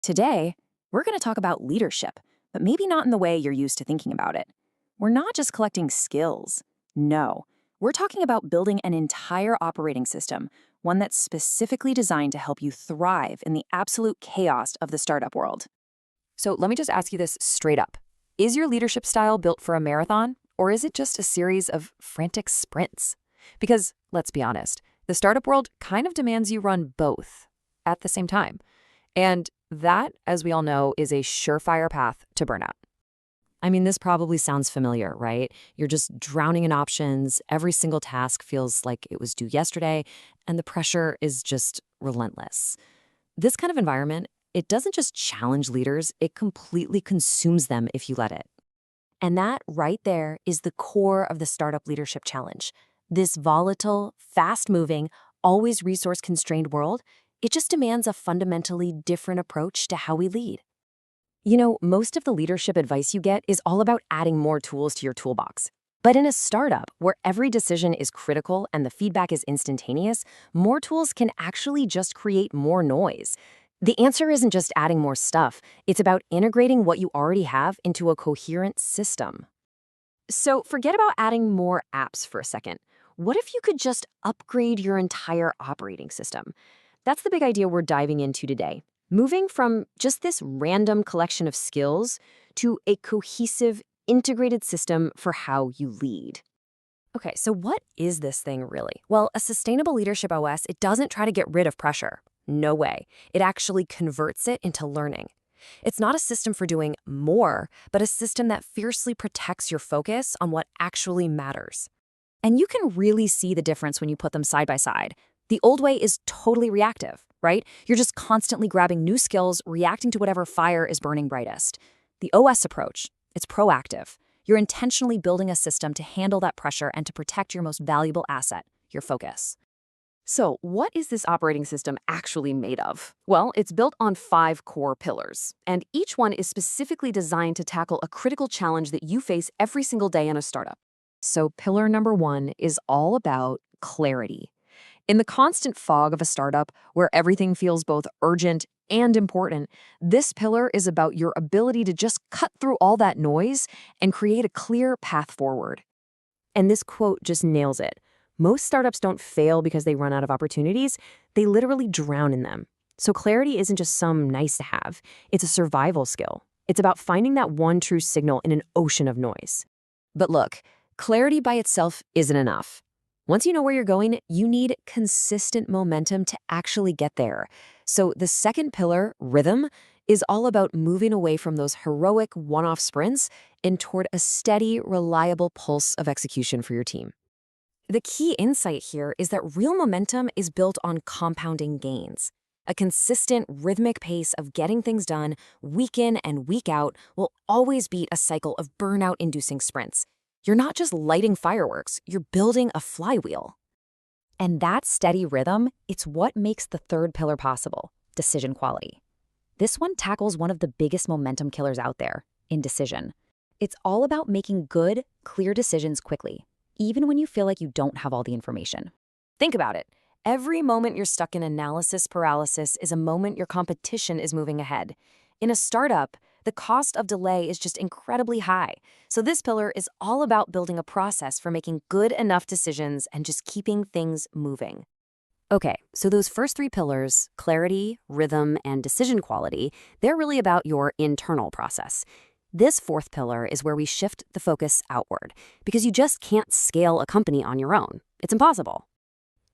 Today, we're going to talk about leadership, but maybe not in the way you're used to thinking about it. We're not just collecting skills. No, we're talking about building an entire operating system, one that's specifically designed to help you thrive in the absolute chaos of the startup world. So let me just ask you this straight up. Is your leadership style built for a marathon, or is it just a series of frantic sprints? Because, let's be honest, the startup world kind of demands you run both at the same time. And that, as we all know, is a surefire path to burnout. I mean, this probably sounds familiar, right? You're just drowning in options. Every single task feels like it was due yesterday, and the pressure is just relentless. This kind of environment, it doesn't just challenge leaders, it completely consumes them if you let it. And that right there is the core of the Startup Leadership Challenge. This volatile, fast-moving, always resource-constrained world, it just demands a fundamentally different approach to how we lead. You know, most of the leadership advice you get is all about adding more tools to your toolbox. But in a startup, where every decision is critical and the feedback is instantaneous, more tools can actually just create more noise. The answer isn't just adding more stuff, it's about integrating what you already have into a coherent system. So forget about adding more apps for a second. What if you could just upgrade your entire operating system? That's the big idea we're diving into today. Moving from just this random collection of skills to a cohesive, integrated system for how you lead. Okay, so what is this thing really? Well, a sustainable leadership OS, it doesn't try to get rid of pressure. No way. It actually converts it into learning. It's not a system for doing more, but a system that fiercely protects your focus on what actually matters. And you can really see the difference when you put them side by side. The old way is totally reactive, right? You're just constantly grabbing new skills, reacting to whatever fire is burning brightest. The OS approach, it's proactive. You're intentionally building a system to handle that pressure and to protect your most valuable asset, your focus. So, what is this operating system actually made of? Well, it's built on 5 core pillars, and each one is specifically designed to tackle a critical challenge that you face every single day in a startup. So, pillar number 1 is all about clarity. In the constant fog of a startup, where everything feels both urgent and important, this pillar is about your ability to just cut through all that noise and create a clear path forward. And this quote just nails it. Most startups don't fail because they run out of opportunities, they literally drown in them. So clarity isn't just some nice to have, it's a survival skill. It's about finding that one true signal in an ocean of noise. But look, clarity by itself isn't enough. Once you know where you're going, you need consistent momentum to actually get there. So the second pillar, rhythm, is all about moving away from those heroic one-off sprints and toward a steady, reliable pulse of execution for your team. The key insight here is that real momentum is built on compounding gains. A consistent, rhythmic pace of getting things done week in and week out will always beat a cycle of burnout-inducing sprints. You're not just lighting fireworks, you're building a flywheel. And that steady rhythm, it's what makes the third pillar possible, decision quality. This one tackles one of the biggest momentum killers out there, indecision. It's all about making good, clear decisions quickly, even when you feel like you don't have all the information. Think about it. Every moment you're stuck in analysis paralysis is a moment your competition is moving ahead. In a startup, the cost of delay is just incredibly high. So this pillar is all about building a process for making good enough decisions and just keeping things moving. Okay, so those first 3 pillars, clarity, rhythm, and decision quality, they're really about your internal process. This 4th pillar is where we shift the focus outward, because you just can't scale a company on your own. It's impossible.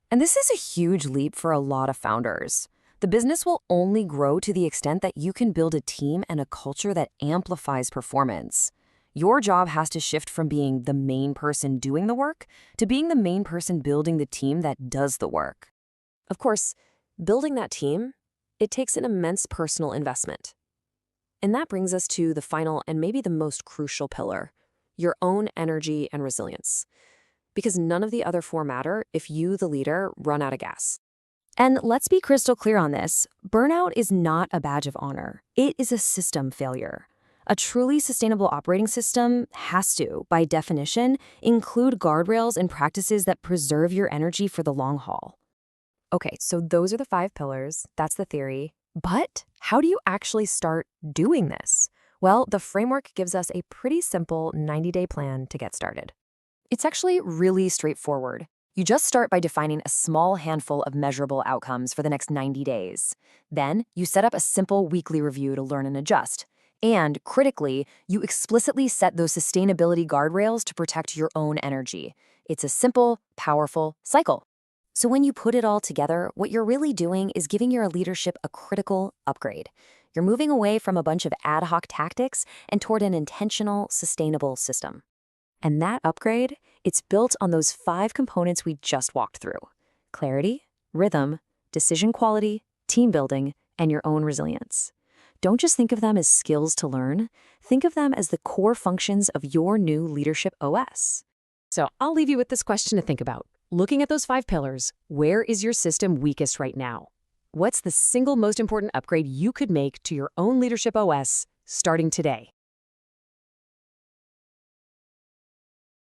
And this is a huge leap for a lot of founders. The business will only grow to the extent that you can build a team and a culture that amplifies performance. Your job has to shift from being the main person doing the work to being the main person building the team that does the work. Of course, building that team, it takes an immense personal investment. And that brings us to the final and maybe the most crucial pillar, your own energy and resilience. Because none of the other 4 matter if you, the leader, run out of gas. And let's be crystal clear on this. Burnout is not a badge of honor. It is a system failure. A truly sustainable operating system has to, by definition, include guardrails and practices that preserve your energy for the long haul. Okay, so those are the 5 pillars. That's the theory. But how do you actually start doing this? Well, the framework gives us a pretty simple 90-day plan to get started. It's actually really straightforward. You just start by defining a small handful of measurable outcomes for the next 90 days. Then, you set up a simple weekly review to learn and adjust. And, critically, you explicitly set those sustainability guardrails to protect your own energy. It's a simple, powerful cycle. So when you put it all together, what you're really doing is giving your leadership a critical upgrade. You're moving away from a bunch of ad hoc tactics and toward an intentional, sustainable system. And that upgrade, it's built on those 5 components we just walked through: clarity, rhythm, decision quality, team building, and your own resilience. Don't just think of them as skills to learn. Think of them as the core functions of your new leadership OS. So I'll leave you with this question to think about. Looking at those 5 pillars, where is your system weakest right now? What's the single most important upgrade you could make to your own leadership OS starting today?